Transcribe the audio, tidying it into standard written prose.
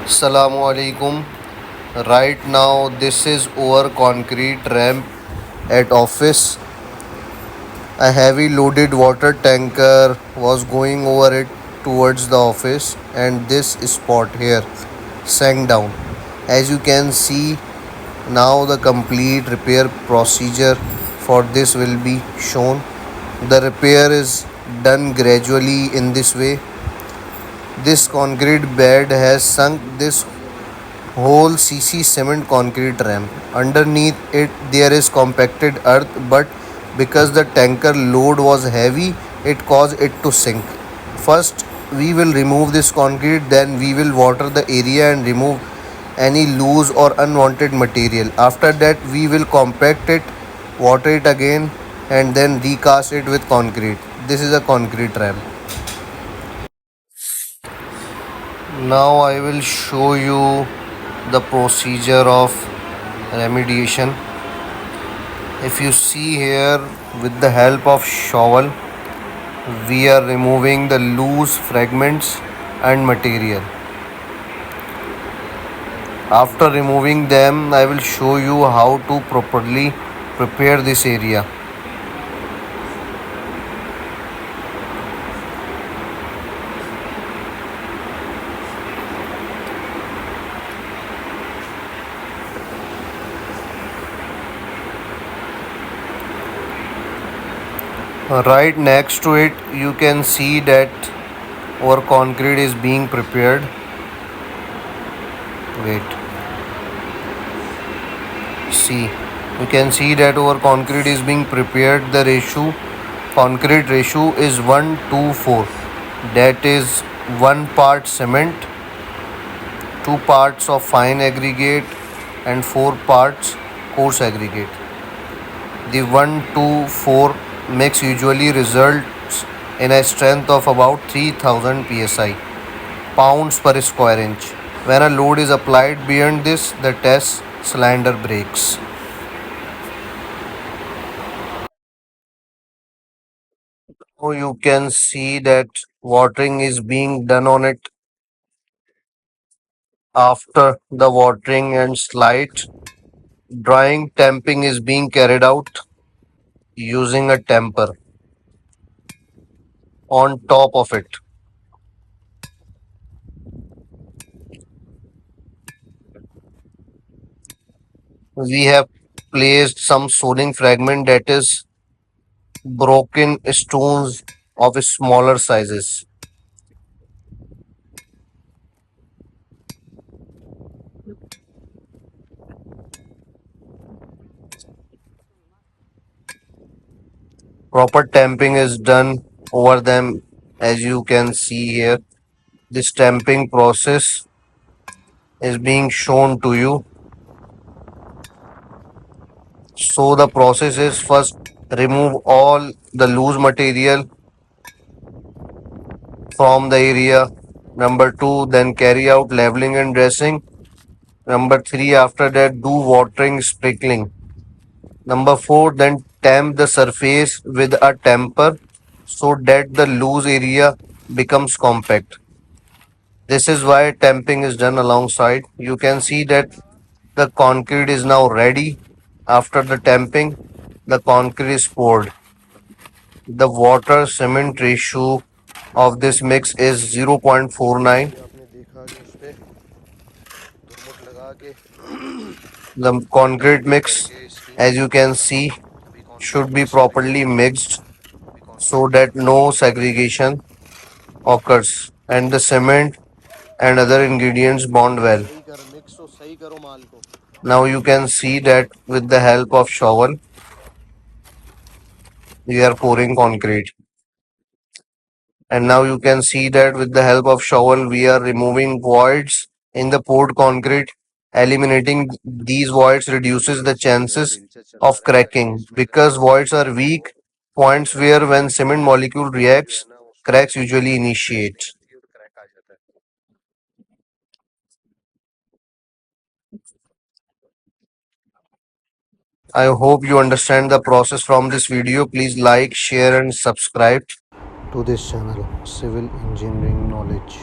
Assalamu alaikum. Right now, this is our concrete ramp at office. A heavy loaded water tanker was going over it towards the office, and this spot here sank down. As you can see, now the complete repair procedure for this will be shown. The repair is done gradually in this way. This concrete bed has sunk this whole CC cement concrete ramp. Underneath it, there is compacted earth, but because the tanker load was heavy, it caused it to sink. First, we will remove this concrete, then, we will water the area and remove any loose or unwanted material. After that, we will compact it, water it again, and then recast it with concrete. This is a concrete ramp. Now, I will show you the procedure of remediation. If you see here, with the help of shovel, we are removing the loose fragments and material. After removing them, I will show you how to properly prepare this area. Right next to it, you can see that our concrete is being prepared. Wait. See, you can see that our concrete is being prepared. The concrete ratio is 1:4. That is 1 part cement, 2 parts of fine aggregate, and 4 parts coarse aggregate. The 1:4 mix usually results in a strength of about 3000 psi, pounds per square inch. When a load is applied beyond this, the test cylinder breaks. So you can see that watering is being done on it. After the watering and slight drying, tamping is being carried out using a tamper on top of it. We have placed some soldering fragment, that is broken stones of smaller sizes. Proper tamping is done over them, as you can see here. This tamping process is being shown to you. So the process is, first remove all the loose material from the area. Number 2, then carry out leveling and dressing. Number 3, after that, do watering, sprinkling. Number 4, then tamp the surface with a tamper so that the loose area becomes compact. This is why tamping is done alongside. You can see that the concrete is now ready. After the tamping, the concrete is poured. The water cement ratio of this mix is 0.49. The concrete mix, as you can see, should be properly mixed so that no segregation occurs and the cement and other ingredients bond well. Now you can see that with the help of shovel, we are pouring concrete. And now you can see that with the help of shovel, we are removing voids in the poured concrete. Eliminating these voids reduces the chances of cracking. Because voids are weak points where when cement molecule reacts, cracks usually initiate. I hope you understand the process from this video. Please like, share and subscribe to this channel, Civil Engineering Knowledge.